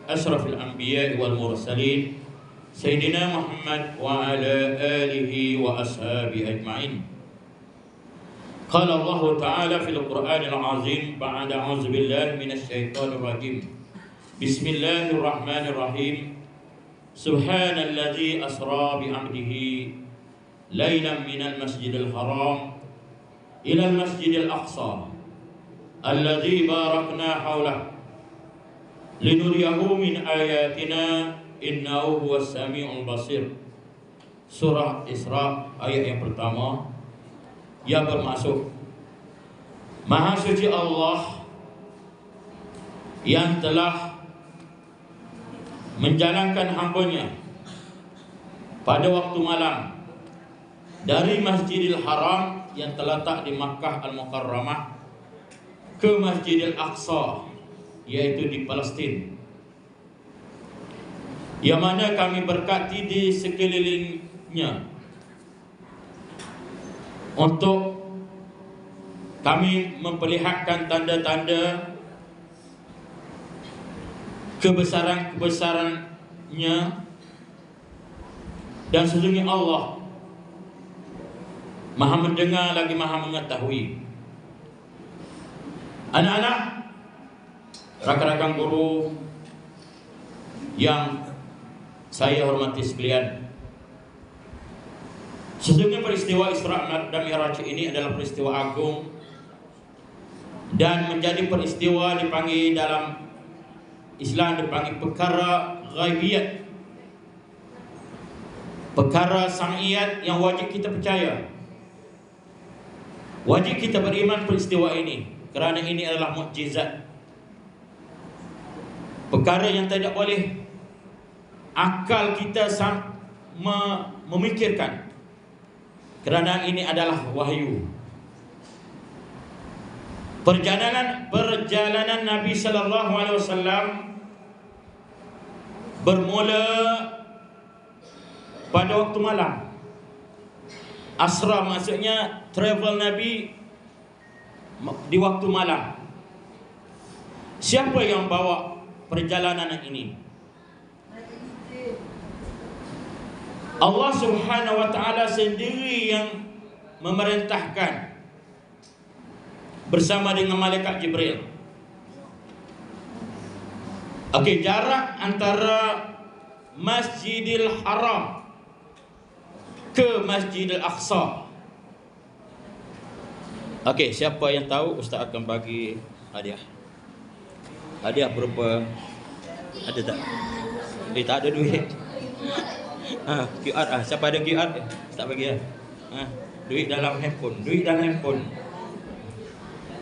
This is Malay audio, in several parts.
أشرف الأنبياء والمرسلين سيدنا محمد وعلى آله وأصحابه أجمعين. قال الله تعالى في القرآن العظيم بعد أعوذ بالله من الشيطان الرجيم بسم الله الرحمن الرحيم سبحان الذي أسرى بعبده ليلا من المسجد الحرام إلى المسجد الأقصى الذي باركنا حوله لنريه من آياتنا إنه هو السميع البصير. Surah Isra ayat yang pertama yang bermaksud Maha suci Allah yang telah menjalankan hamba-Nya pada waktu malam dari Masjidil Haram yang terletak di Makkah Al-Mukarramah ke Masjidil Aqsa yaitu di Palestin, yang mana kami berkati di sekelilingnya untuk kami memperlihatkan tanda-tanda kebesaran-kebesarannya, dan sesungguhnya Allah Maha mendengar lagi Maha mengetahui. Anak-anak, rakan-rakan guru yang saya hormati sekalian, sesungguhnya peristiwa Isra dan Mi'raj ini adalah peristiwa agung dan menjadi peristiwa dipanggil dalam Islam dipanggil perkara ghaibiyat, perkara sam'iyat yang wajib kita percaya, wajib kita beriman peristiwa ini, kerana ini adalah mukjizat, perkara yang tidak boleh akal kita memikirkan, kerana ini adalah wahyu. Perjalanan Nabi sallallahu alaihi wasallam bermula pada waktu malam. Asra maksudnya travel Nabi di waktu malam. Siapa yang bawa perjalanan ini? Allah Subhanahu wa taala sendiri yang memerintahkan bersama dengan malaikat Jibril. Okey, jarak antara Masjidil Haram ke Masjidil Aqsa. Okey, siapa yang tahu, Ustaz akan bagi hadiah. Hadiah berupa, ada tak? Tak ada duit. QR siapa ada QR? Tak bagi lah. Duit dalam handphone.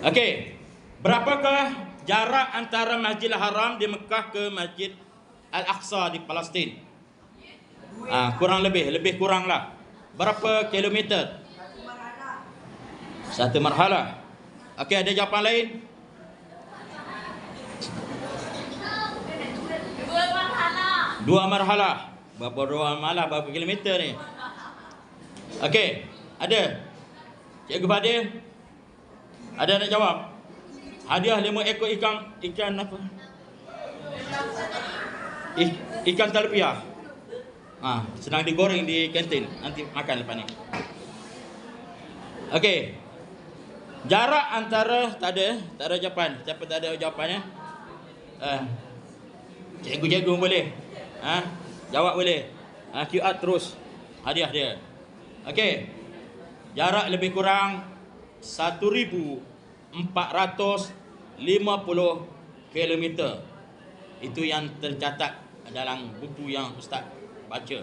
Okey, berapakah jarak antara Masjidil Haram di Mekah ke Masjid Al-Aqsa di Palestin? Kurang lebih kurang lah. Berapa kilometer? Satu marhalah. Okey, ada jawapan lain? Dua marhalah. Berapa kilometer ni? Okey, ada? Cikgu Fadil? Ada nak jawab? Hadiah 5 ekor ikan apa? Ikan talpia. Sedang digoreng di kantin. Nanti makan lepas ni. Okey. Jarak antara tak ada jawapan. Siapa tak ada jawapannya? Cikgu boleh. Jawab boleh. QR terus. Hadiah dia. Okey. Jarak lebih kurang 1,450 kilometer. Itu yang tercatat dalam buku yang Ustaz baca.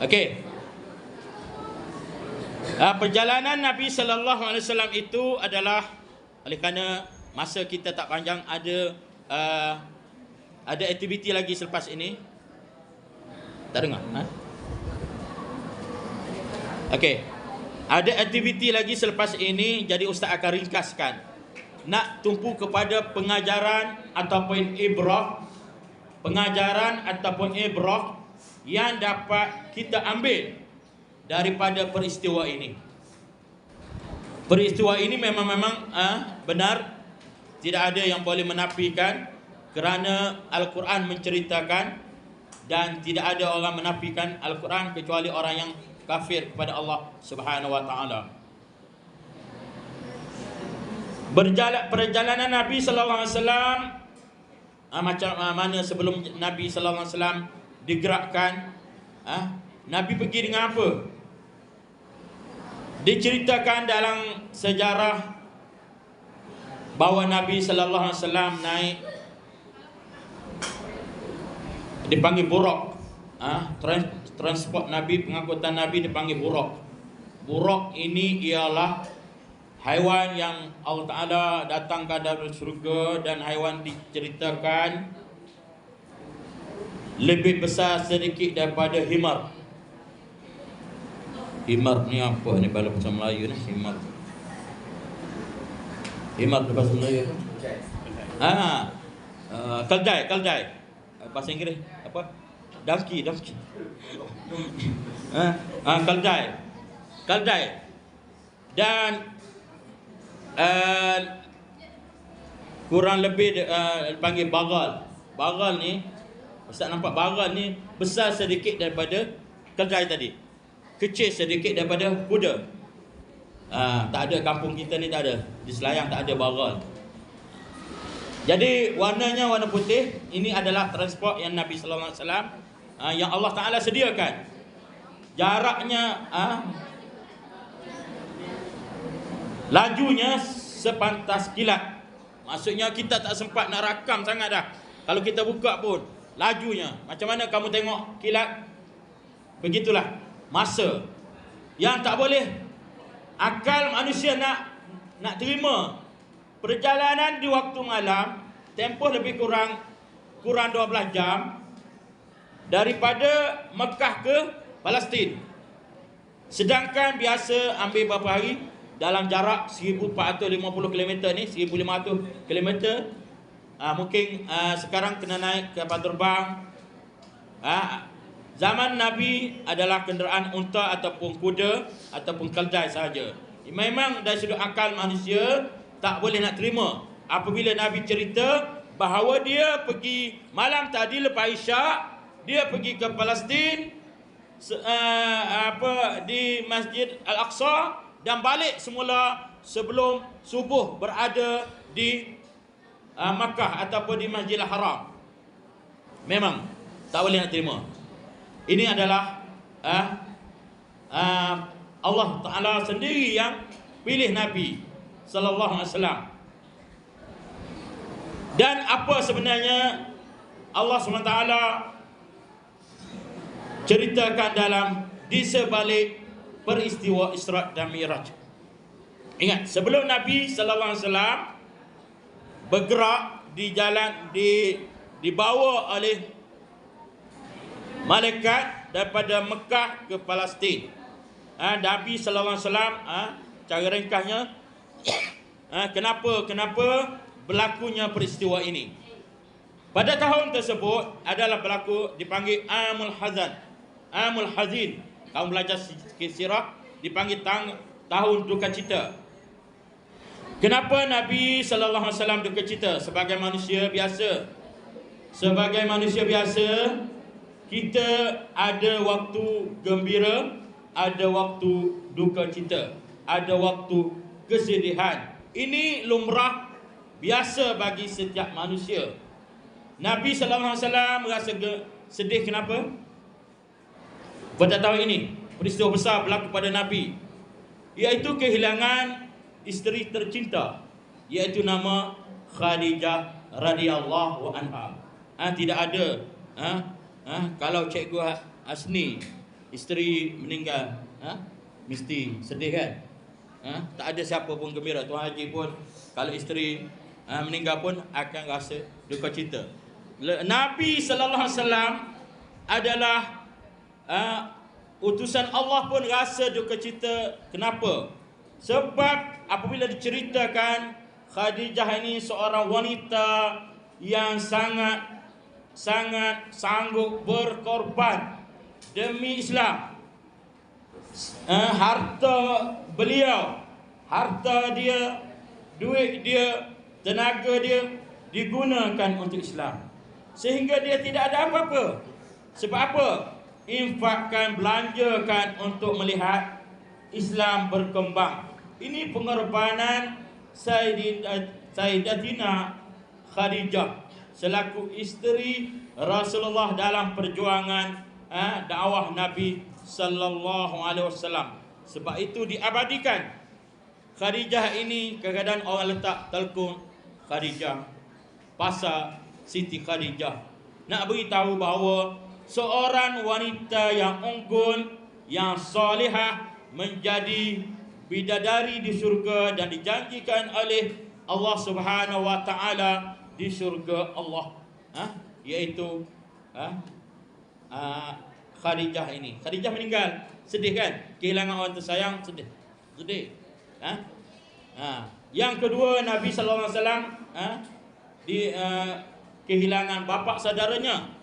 Okey. Perjalanan Nabi sallallahu alaihi wasallam itu adalah, oleh kerana masa kita tak panjang, ada aktiviti lagi selepas ini. Tak dengar? Okey. Ada aktiviti lagi selepas ini, jadi Ustaz akan ringkaskan. Nak tumpu kepada pengajaran ataupun ibrah yang dapat kita ambil daripada peristiwa ini. Peristiwa ini memang benar, tidak ada yang boleh menafikan kerana Al-Quran menceritakan dan tidak ada orang menafikan Al-Quran kecuali orang yang kafir kepada Allah Subhanahu wa taala. Perjalanan Nabi sallallahu alaihi wasallam macam mana sebelum Nabi sallallahu alaihi wasallam digerakkan, Nabi pergi dengan apa? Diceritakan dalam sejarah bahawa Nabi sallallahu alaihi wasallam naik, dipanggil buraq. Transport Nabi, pengangkutan Nabi dipanggil buraq. Buraq ini ialah haiwan yang Allah Ta'ala datangkan dari surga, dan haiwan diceritakan lebih besar sedikit daripada himar. Himar ni apa ni dalam bahasa Melayu ni? Himar dalam bahasa Melayu. Keldai. Bahasa Inggeris apa? Donkey. Keldai. Dan kurang lebih dipanggil bagal. Bagal ni, Ustaz nampak bagal ni besar sedikit daripada keldai tadi, kecil sedikit daripada kuda. Tak ada, kampung kita ni tak ada, di Selayang tak ada bagal. Jadi warnanya warna putih. Ini adalah transport yang Nabi sallallahu alaihi wasallam yang Allah Taala sediakan. Jaraknya lajunya sepantas kilat. Maksudnya kita tak sempat nak rakam sangat dah. Kalau kita buka pun lajunya macam mana kamu tengok kilat, begitulah masa yang tak boleh akal manusia nak terima. Perjalanan di waktu malam, tempoh lebih kurang 12 jam daripada Mekah ke Palestin. Sedangkan biasa ambil berapa hari? Dalam jarak 1450 km ni, 1500 km. Mungkin sekarang kena naik kapal terbang. Zaman Nabi adalah kenderaan unta ataupun kuda ataupun keldai sahaja. Memang dari sudut akal manusia tak boleh nak terima apabila Nabi cerita bahawa dia pergi malam tadi lepas Isyak, dia pergi ke Palestin di Masjid Al-Aqsa, dan balik semula sebelum subuh berada di Makkah ataupun di Masjidil Haram. Memang tak boleh nak terima. Ini adalah Allah Ta'ala sendiri yang pilih Nabi sallallahu alaihi wasallam. Dan apa sebenarnya Allah SWT ceritakan dalam di sebalik peristiwa Isra dan Mi'raj. Ingat, sebelum Nabi sallallahu alaihi wasallam bergerak di jalan, dibawa oleh malaikat daripada Mekah ke Palestin. Nabi sallallahu alaihi wasallam, cara ringkasnya, kenapa berlakunya peristiwa ini? Pada tahun tersebut adalah berlaku, dipanggil Amul Hazin. Kamu belajar sirah, dipanggil tahun duka cita. Kenapa Nabi sallallahu alaihi wasallam duka cita? Sebagai manusia biasa, kita ada waktu gembira, ada waktu duka cita, ada waktu kesedihan. Ini lumrah biasa bagi setiap manusia. Nabi sallallahu alaihi wasallam merasa sedih. Kenapa? Pada tahun ini peristiwa besar berlaku pada Nabi, iaitu kehilangan isteri tercinta, iaitu nama Khadijah radhiyallahu anha. Tidak ada kalau Cikgu Asni isteri meninggal, mesti sedih kan? Tak ada siapa pun gembira. Tuan Haji pun kalau isteri meninggal pun akan rasa duka cita. Nabi sallallahu alaihi wasallam adalah utusan Allah pun rasa duka cita. Kenapa? Sebab apabila diceritakan Khadijah ini seorang wanita yang sangat sanggup berkorban demi Islam. Harta beliau, harta dia, duit dia, tenaga dia digunakan untuk Islam. Sehingga dia tidak ada apa-apa. Sebab apa? Infakkan, belanjakan untuk melihat Islam berkembang. Ini pengorbanan Sayyidatina Khadijah selaku isteri Rasulullah dalam perjuangan dakwah Nabi sallallahu alaihi wasallam. Sebab itu diabadikan Khadijah ini. Kadang-kadang orang letak telkung Khadijah, pasal Siti Khadijah, nak beritahu bahawa seorang wanita yang unggul, yang salihah, menjadi bidadari di syurga dan dijanjikan oleh Allah Subhanahu wa taala di syurga Allah, iaitu Khadijah ini. Khadijah meninggal, sedih kan? Kehilangan orang tersayang, sedih. Yang kedua, Nabi sallallahu alaihi wasallam kehilangan bapa saudaranya.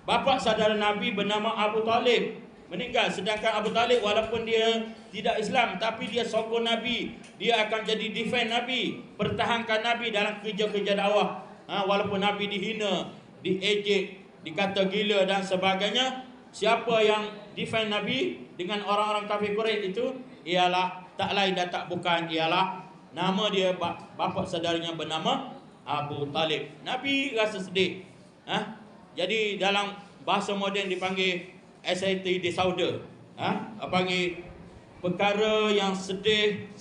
Bapa saudara Nabi bernama Abu Talib meninggal. Sedangkan Abu Talib walaupun dia tidak Islam, tapi dia sokong Nabi. Dia akan jadi defend Nabi, pertahankan Nabi dalam kerja-kerja dakwah. Walaupun Nabi dihina, diejek, dikata gila dan sebagainya, siapa yang defend Nabi dengan orang-orang kafir Quraisy itu ialah tak lain dan tak bukan ialah nama dia bapa saudaranya bernama Abu Talib. Nabi rasa sedih. Jadi dalam bahasa moden dipanggil anxiety disorder. Panggil perkara yang sedih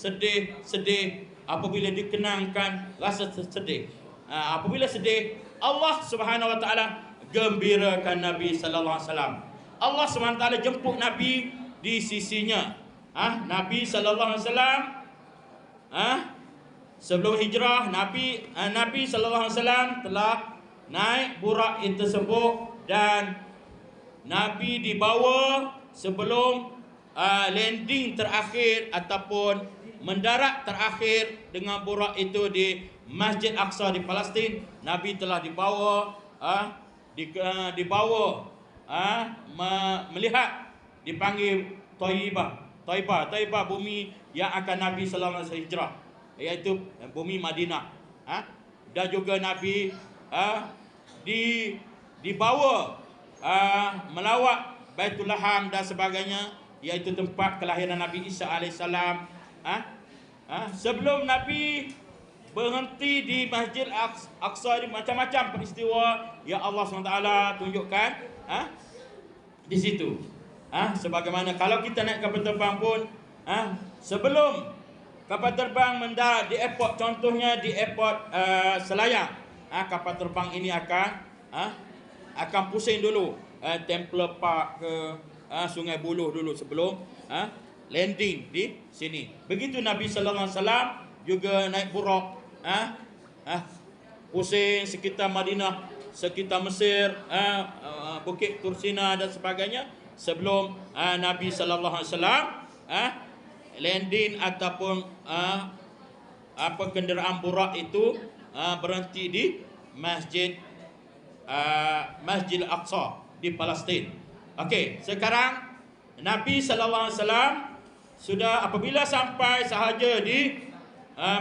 apabila dikenangkan rasa sedih. Apabila sedih, Allah Subhanahu wa taala gembirakan Nabi sallallahu alaihi wasallam. Allah Subhanahu wa taala jemput Nabi di sisinya. Nabi sallallahu alaihi wasallam sebelum hijrah, Nabi sallallahu alaihi wasallam telah naik burak tersebut dan Nabi dibawa sebelum landing terakhir ataupun mendarat terakhir dengan burak itu di Masjid Aqsa di Palestin. Nabi telah dibawa melihat, dipanggil Taibah, bumi yang akan Nabi sallallahu alaihi wasallam hijrah, iaitu bumi Madinah. Dan juga Nabi dibawa melawat Baitul Laham dan sebagainya, iaitu tempat kelahiran Nabi Isa alaihissalam. Sebelum Nabi berhenti di Masjid Aqsa, macam-macam peristiwa yang Allah SWT tunjukkan di situ. Sebagaimana kalau kita naik kapal terbang pun, sebelum kapal terbang mendarat di airport, contohnya di airport Selayang, kapal terbang ini akan pusing dulu Templer Park ke Sungai Buloh dulu sebelum landing di sini. Begitu Nabi sallallahu alaihi wasallam juga naik burak pusing sekitar Madinah, sekitar Mesir, Bukit Tursina dan sebagainya sebelum Nabi sallallahu alaihi wasallam landing ataupun kenderaan burak itu berhenti di Masjid Aqsa di Palestin. Okey, sekarang Nabi sallallahu alaihi wasallam sudah apabila sampai sahaja di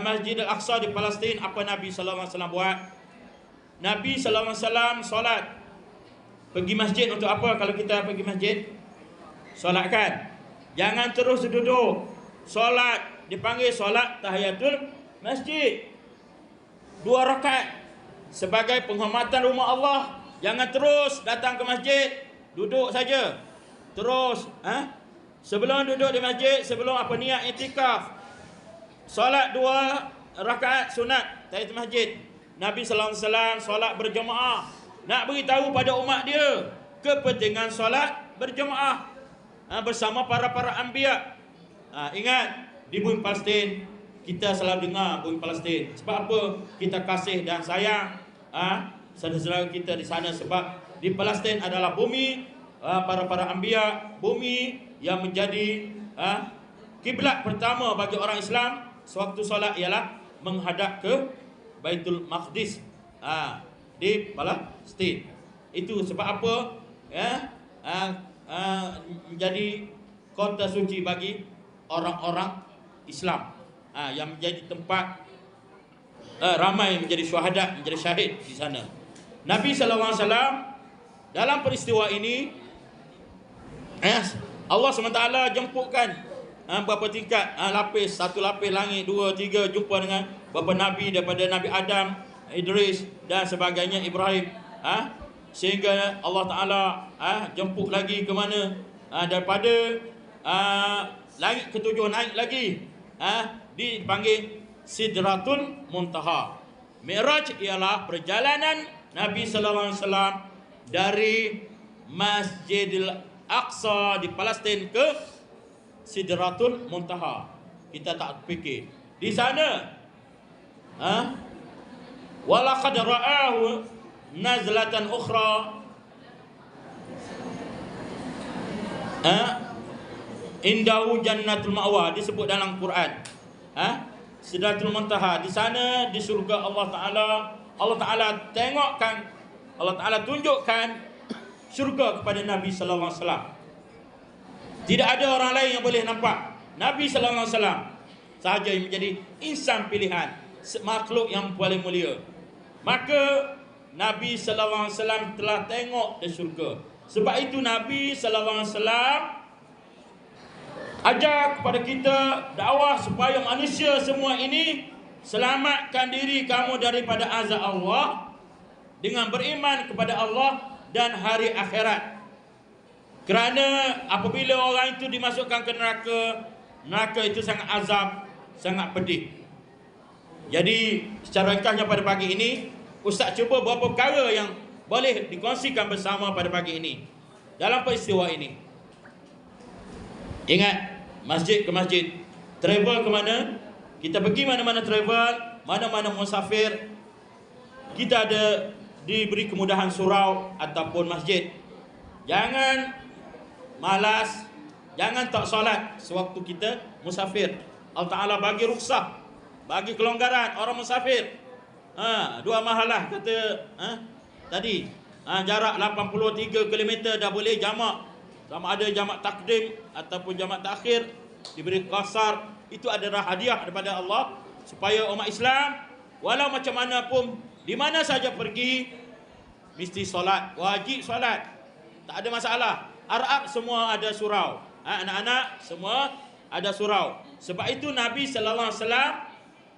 Masjid Al-Aqsa di Palestin, apa Nabi sallallahu alaihi wasallam buat? Nabi sallallahu alaihi wasallam solat. Pergi masjid untuk apa kalau kita pergi masjid? Solat kan? Jangan terus duduk. Solat dipanggil solat tahiyatul masjid. 2 rakaat sebagai penghormatan rumah Allah. Jangan terus datang ke masjid duduk saja. Terus sebelum duduk di masjid, sebelum niat iktikaf, solat 2 rakaat sunat tahiyatul masjid. Nabi sallallahu alaihi wasallam solat berjemaah, nak beritahu pada umat dia kepentingan solat berjemaah bersama para anbiya. Ingat, di bumi Palestin kita selalu dengar bumi Palestin. Sebab apa? Kita kasih dan sayang saudara-saudara kita di sana, sebab di Palestin adalah bumi para anbiya, bumi yang menjadi kiblat pertama bagi orang Islam sewaktu solat ialah menghadap ke Baitul Maqdis di Palestin. Itu sebab apa? Menjadi kota suci bagi orang-orang Islam, yang menjadi tempat ramai menjadi syuhada, menjadi syahid di sana. Nabi sallallahu alaihi wasallam dalam peristiwa ini Allah SWT jemputkan berapa tingkat lapis, satu lapis langit, dua, tiga, jumpa dengan beberapa nabi daripada Nabi Adam, Idris dan sebagainya, Ibrahim, sehingga Allah Ta'ala jemput lagi ke mana, daripada langit ketujuh naik lagi, dipanggil Sidratul Muntaha. Mi'raj ialah perjalanan Nabi sallallahu alaihi wasallam dari Masjidil Aqsa di Palestin ke Sidratul Muntaha. Kita tak fikir di sana, walaqad ra'ahu nazlatan ukhra indahu jannatul ma'wa, disebut dalam Quran. Sidratul Muntaha di sana di surga Allah Taala. Allah Taala tengokkan, Allah Taala tunjukkan syurga kepada Nabi sallallahu alaihi wasallam. Tidak ada orang lain yang boleh nampak. Nabi sallallahu alaihi wasallam sahaja yang menjadi insan pilihan, makhluk yang paling mulia. Maka Nabi sallallahu alaihi wasallam telah tengok ke syurga. Sebab itu Nabi sallallahu alaihi wasallam ajar kepada kita dakwah supaya manusia semua ini selamatkan diri kamu daripada azab Allah dengan beriman kepada Allah dan hari akhirat. Kerana apabila orang itu dimasukkan ke neraka, neraka itu sangat azab, sangat pedih. Jadi secara ringkasnya pada pagi ini, Ustaz cuba beberapa perkara yang boleh dikongsikan bersama pada pagi ini dalam peristiwa ini. Ingat, masjid ke masjid, travel ke mana, kita pergi mana-mana travel, mana-mana musafir, kita ada diberi kemudahan surau ataupun masjid. Jangan malas, jangan tak solat sewaktu kita musafir. Allah Ta'ala bagi rukhsah, bagi kelonggaran orang musafir. Dua mahalah kata tadi, jarak 83 km dah boleh jamak. Sama ada jamak takdim ataupun jamak takhir, diberi qasar. Itu adalah hadiah daripada Allah supaya umat Islam walau macam mana pun, di mana saja pergi, mesti solat, wajib solat, tak ada masalah. Arab semua ada surau, anak-anak semua ada surau. Sebab itu Nabi sallallahu alaihi wasallam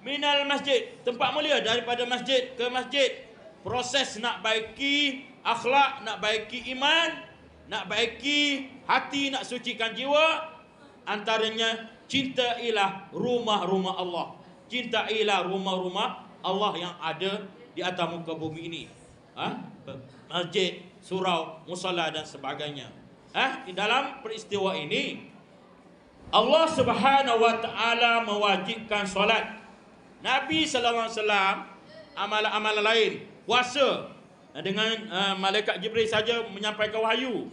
minal masjid, tempat mulia, daripada masjid ke masjid. Proses nak baiki akhlak, nak baiki iman, nak baiki hati, nak sucikan jiwa, antaranya cintailah rumah-rumah Allah. Cintailah rumah-rumah Allah yang ada di atas muka bumi ini. Masjid, surau, musalla dan sebagainya. Di dalam peristiwa ini Allah Subhanahu wa taala mewajibkan solat. Nabi sallallahu alaihi wasallam amalan-amalan lain, puasa dengan malaikat Jibril saja menyampaikan wahyu,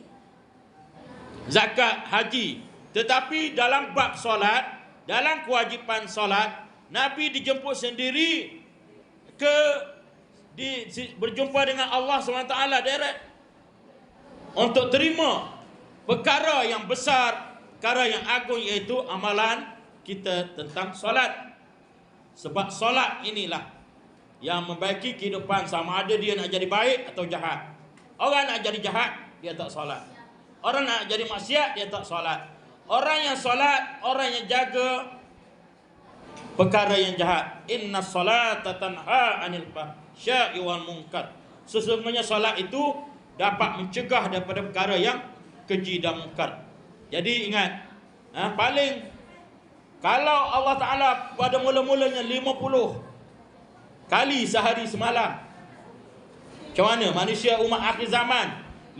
zakat, haji. Tetapi dalam bab solat, dalam kewajipan solat, Nabi dijemput sendiri berjumpa dengan Allah SWT direct untuk terima perkara yang besar, perkara yang agung, iaitu amalan kita tentang solat. Sebab solat inilah yang membaiki kehidupan, sama ada dia nak jadi baik atau jahat. Orang nak jadi jahat, dia tak solat. Orang nak jadi maksiat, dia tak solat. Orang yang solat, orang yang jaga perkara yang jahat. Inna salata tanha anil fahsya'i wal munkar. Sesungguhnya solat itu dapat mencegah daripada perkara yang keji dan munkar. Jadi ingat, paling kalau Allah Ta'ala pada mula-mulanya 50 kali sehari semalam, macam mana manusia umat akhir zaman 5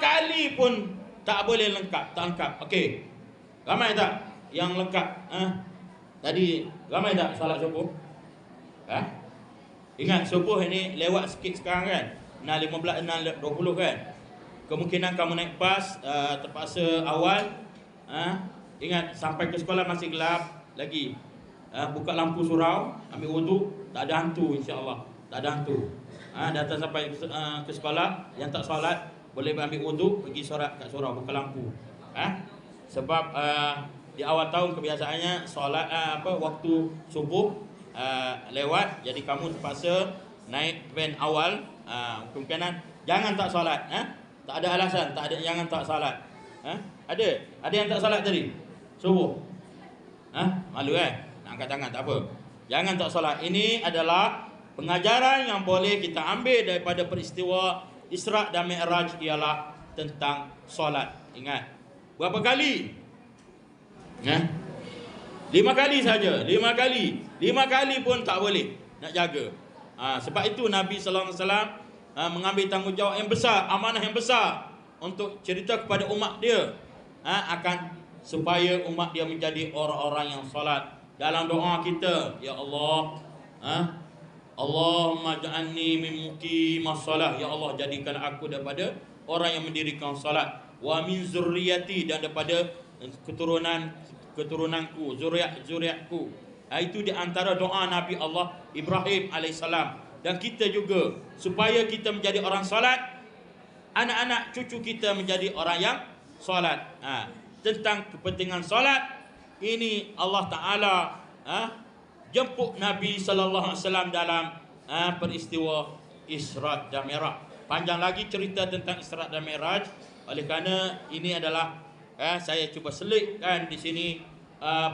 kali pun tak boleh lengkap, tak lengkap. Okey, ramai tak yang lengkap? Tadi ramai tak solat subuh? Ingat subuh ini lewat sikit sekarang kan, 6.15, 6.20 kan. Kemungkinan kamu naik bas terpaksa awal, ingat sampai ke sekolah masih gelap lagi. Buka lampu surau, ambil wuduk, tak ada hantu, insya-Allah. Tak ada hantu. Datang sampai ke sekolah, yang tak solat boleh ambil wuduk, pergi solat kat surau, buka lampu. Sebab di awal tahun kebiasaannya solat waktu subuh lewat, jadi kamu terpaksa naik van awal. Kemungkinan jangan tak solat. Tak ada alasan, tak ada jangan tak solat. Ada yang tak solat tadi subuh. Malu nak angkat tangan, tak apa. Jangan tak solat. Ini adalah pengajaran yang boleh kita ambil daripada peristiwa Isra' dan Mi'raj, ialah tentang solat. Ingat, berapa kali? 5 kali saja. 5 kali. 5 kali pun tak boleh nak jaga. Sebab itu Nabi sallallahu alaihi wasallam mengambil tanggungjawab yang besar, amanah yang besar untuk cerita kepada umat dia, akan supaya umat dia menjadi orang-orang yang solat. Dalam doa kita, ya Allah, Allahumma ja'alni min muqimas salah. Ya Allah, jadikan aku daripada orang yang mendirikan salat. Wa min zurriyati, dan daripada keturunanku, zuriatku. Itu di antara doa Nabi Allah Ibrahim alaihissalam. Dan kita juga, supaya kita menjadi orang solat, anak-anak cucu kita menjadi orang yang solat. Tentang kepentingan solat ini, Allah Ta'ala jemput Nabi sallallahu alaihi wasallam dalam peristiwa Isra' dan Mi'raj. Panjang lagi cerita tentang Isra' dan Mi'raj. Oleh kerana ini adalah saya cuba selitkan di sini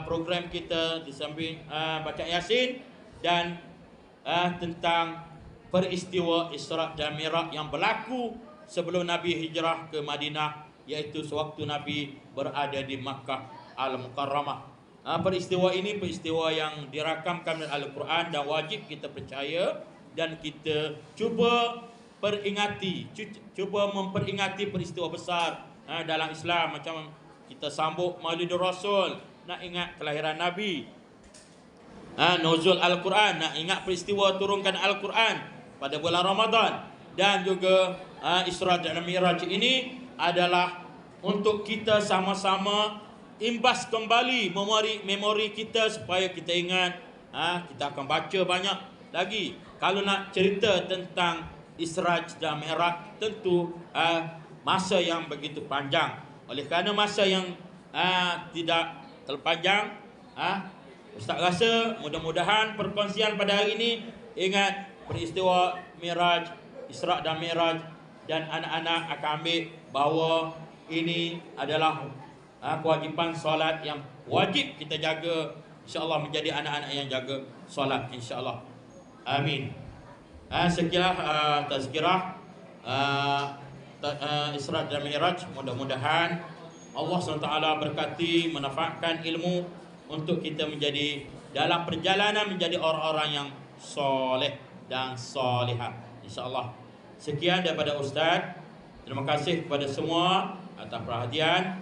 program kita di samping baca Yasin dan tentang peristiwa Isra' dan Mi'raj yang berlaku sebelum Nabi hijrah ke Madinah, iaitu sewaktu Nabi berada di Makkah Al-Mukarramah. Peristiwa ini peristiwa yang dirakamkan dalam Al-Quran dan wajib kita percaya dan kita cuba memperingati peristiwa besar dalam Islam. Macam kita sambut Maulidur Rasul, nak ingat kelahiran Nabi, nuzul Al-Quran, nak ingat peristiwa turunkan Al-Quran pada bulan Ramadan, dan juga Isra' dan Mi'raj ini adalah untuk kita sama-sama imbas kembali memori kita supaya kita ingat. Kita akan baca banyak lagi. Kalau nak cerita tentang Isra' dan Mi'raj, tentu masa yang begitu panjang. Oleh kerana masa yang tidak terpanjang, Ustaz rasa mudah-mudahan perkongsian pada hari ini ingat peristiwa Mi'raj, Isra' dan Mi'raj, dan anak-anak akan ambil bahawa ini adalah kewajipan solat yang wajib kita jaga. InsyaAllah menjadi anak-anak yang jaga solat, insyaAllah. Amin. Sekian tazkirah Isra' dan Mi'raj. Mudah-mudahan Allah SWT berkati, menafaatkan ilmu untuk kita menjadi dalam perjalanan menjadi orang-orang yang soleh dan solihah, insyaAllah. Sekian daripada Ustaz. Terima kasih kepada semua atas perhatian.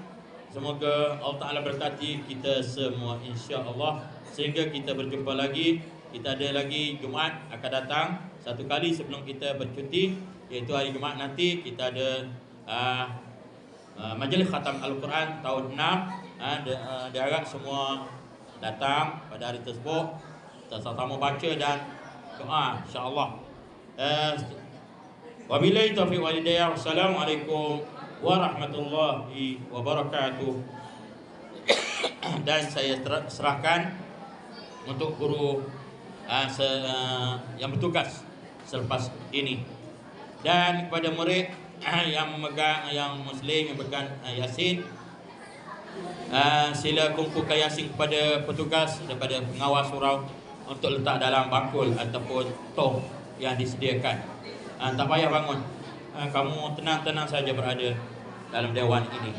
Semoga Allah Ta'ala berkati kita semua, insya-Allah. Sehingga kita berjumpa lagi. Kita ada lagi Jumaat akan datang, satu kali sebelum kita bercuti, iaitu hari Jumaat nanti kita ada majlis khatam Al-Quran tahun 6. Diharap semua datang pada hari tersebut. Kita sama-sama baca dan doa, insya-Allah. Wabillahi taufiq wal hidayah. Wassalamualaikum warahmatullahi wabarakatuh. Dan saya serahkan untuk guru yang bertugas selepas ini, dan kepada murid yang memegang, yang muslim yang pegang Yasin, sila kumpulkan Yasin kepada petugas daripada pengawas surau untuk letak dalam bakul ataupun toh yang disediakan. Tak payah bangun, kamu tenang-tenang saja berada dalam dewan ini.